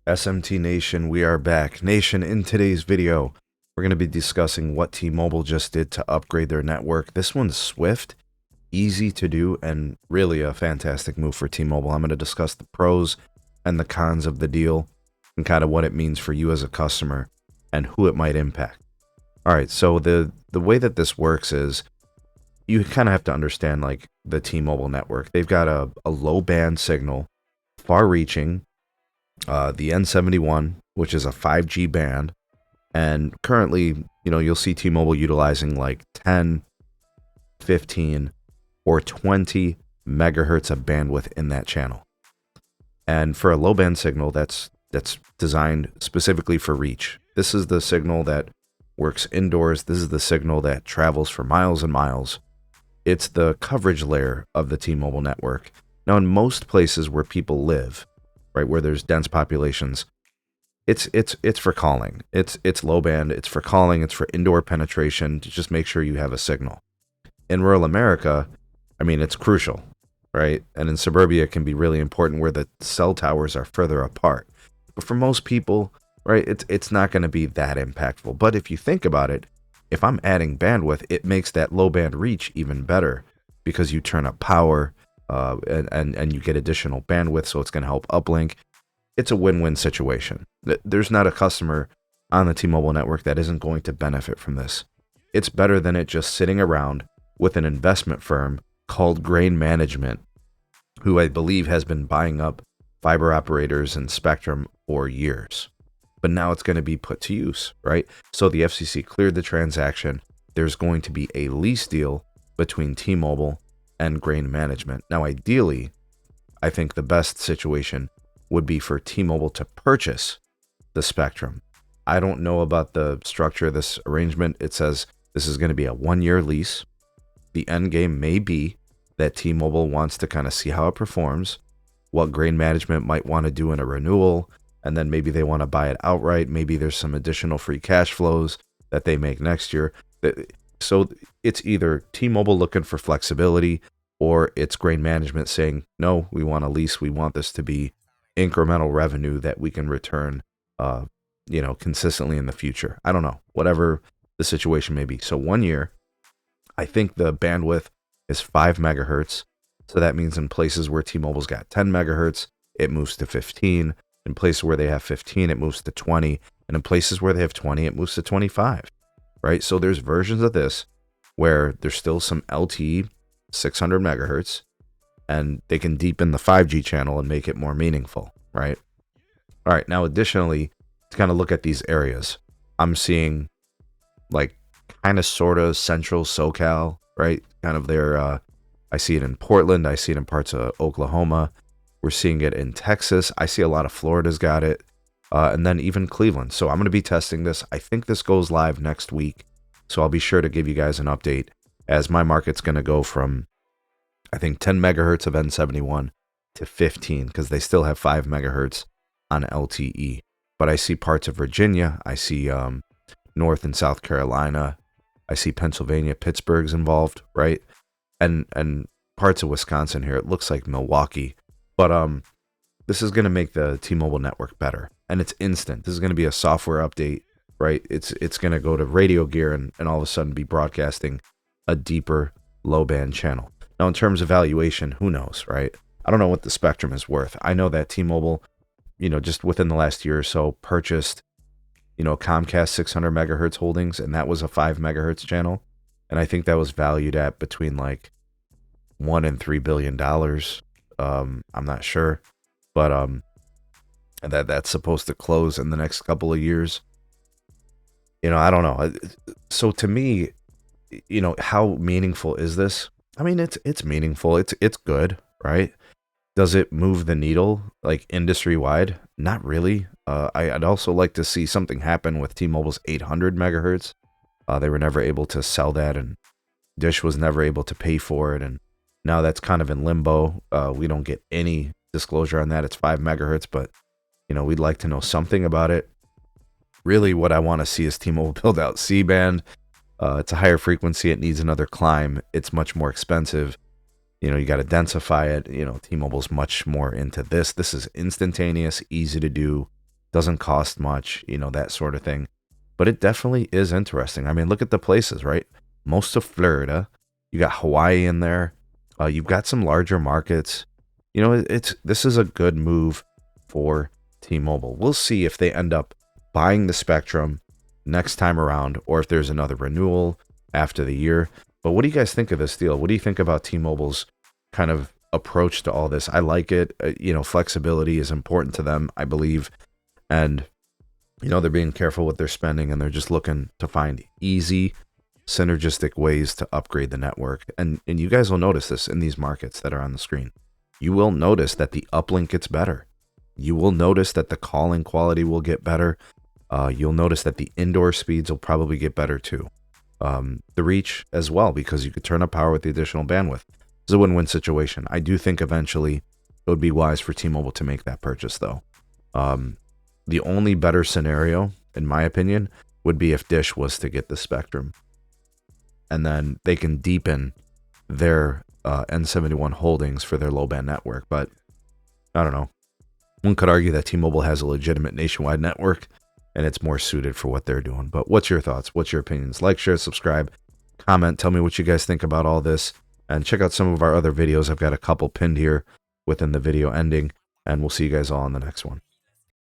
SMT Nation, we are back. Nation, in today's video, we're going to be discussing what T-Mobile just did to upgrade their network. This one's swift, easy to do, and really a fantastic move for T-Mobile. I'm going to discuss the pros and the cons of the deal and kind of what it means for you as a customer and who it might impact. All right, so the way that this works is you kind of have to understand like the T-Mobile network. They've got a low band signal, far-reaching, the N71, which is a 5G band, and currently, you'll see T-Mobile utilizing like 10, 15, or 20 megahertz of bandwidth in that channel. And for a low band signal, that's designed specifically for reach. This is the signal that works indoors. This is the signal that travels for miles and miles. It's the coverage layer of the T-Mobile network. Now, in most places where people live, right, where there's dense populations, it's for calling. It's low band. It's for calling. It's for indoor penetration to just make sure you have a signal. In rural America, it's crucial, right? And in suburbia, it can be really important where the cell towers are further apart. But for most people, right, it's not going to be that impactful. But if you think about it, if I'm adding bandwidth, it makes that low band reach even better because you turn up power and you get additional bandwidth, so it's going to help uplink. It's a win-win situation. There's not a customer on the T-Mobile network that isn't going to benefit from this. It's better than it just sitting around with an investment firm called Grain Management, who I believe has been buying up fiber operators and spectrum for years. But now it's going to be put to use, right? So the FCC cleared the transaction. There's going to be a lease deal between T-Mobile and Grain Management. Now, ideally, I think the best situation would be for T-Mobile to purchase the spectrum. I don't know about the structure of this arrangement. It says this is going to be a 1-year lease. The end game may be that T-Mobile wants to kind of see how it performs, what Grain Management might want to do in a renewal, and then maybe they want to buy it outright. Maybe there's some additional free cash flows that they make next year. So it's either T-Mobile looking for flexibility, or it's Grain Management saying, no, we want a lease. We want this to be incremental revenue that we can return, consistently in the future. I don't know, whatever the situation may be. So 1 year, I think the bandwidth is 5 megahertz. So that means in places where T-Mobile's got 10 megahertz, it moves to 15. In places where they have 15, it moves to 20. And in places where they have 20, it moves to 25, right? So there's versions of this where there's still some LTE 600 megahertz, and they can deepen the 5G channel and make it more meaningful, right? All right, now additionally, to kind of look at these areas, I'm seeing like kind of sort of central SoCal, right? Kind of there. I see it in Portland. I see it in parts of Oklahoma. We're seeing it in Texas. I see a lot of Florida's got it. And then even Cleveland. So I'm going to be testing this. I think this goes live next week. So I'll be sure to give you guys an update as my market's going to go from, I think, 10 megahertz of N71 to 15 because they still have 5 megahertz on LTE. But I see parts of Virginia. I see North and South Carolina. I see Pennsylvania. Pittsburgh's involved, right? And parts of Wisconsin here. It looks like Milwaukee. But this is going to make the T-Mobile network better. And it's instant. This is going to be a software update, right? It's going to go to radio gear and all of a sudden be broadcasting a deeper low-band channel. Now, in terms of valuation, who knows, right? I don't know what the spectrum is worth. I know that T-Mobile, just within the last year or so, purchased, Comcast 600 megahertz holdings, and that was a 5 megahertz channel. And I think that was valued at between like $1 and $3 billion. I'm not sure, but that's supposed to close in the next couple of years. I don't know. So to me, how meaningful is this? It's meaningful. It's good, right? Does it move the needle like industry wide? Not really. I'd also like to see something happen with T-Mobile's 800 megahertz. They were never able to sell that, and Dish was never able to pay for it, and now that's kind of in limbo. We don't get any disclosure on that. It's 5 megahertz, but we'd like to know something about it. Really, what I want to see is T-Mobile build out C-band. It's a higher frequency. It needs another climb. It's much more expensive. You got to densify it. T-Mobile's much more into this. This is instantaneous, easy to do. doesn't cost much, you know, that sort of thing. But it definitely is interesting. I mean, look at the places, right? Most of Florida, you got Hawaii in there. You've got some larger markets. You know, this is a good move for T-Mobile. We'll see if they end up buying the spectrum next time around, or if there's another renewal after the year. But what do you guys think of this deal? What do you think about T-Mobile's kind of approach to all this? I like it. You know, flexibility is important to them, I believe. And, you know, they're being careful with their spending, and they're just looking to find easy, synergistic ways to upgrade the network. And you guys will notice this in these markets that are on the screen. You will notice that the uplink gets better. You will notice that the calling quality will get better. You'll notice that the indoor speeds will probably get better too. The reach as well, because you could turn up power with the additional bandwidth. It's a win-win situation. I do think eventually it would be wise for T-Mobile to make that purchase, though. The only better scenario, in my opinion, would be if Dish was to get the spectrum, and then they can deepen their N71 holdings for their low-band network. But I don't know. One could argue that T-Mobile has a legitimate nationwide network, and it's more suited for what they're doing. But what's your thoughts? What's your opinions? Like, share, subscribe, comment. Tell me what you guys think about all this. And check out some of our other videos. I've got a couple pinned here within the video ending. And we'll see you guys all in the next one.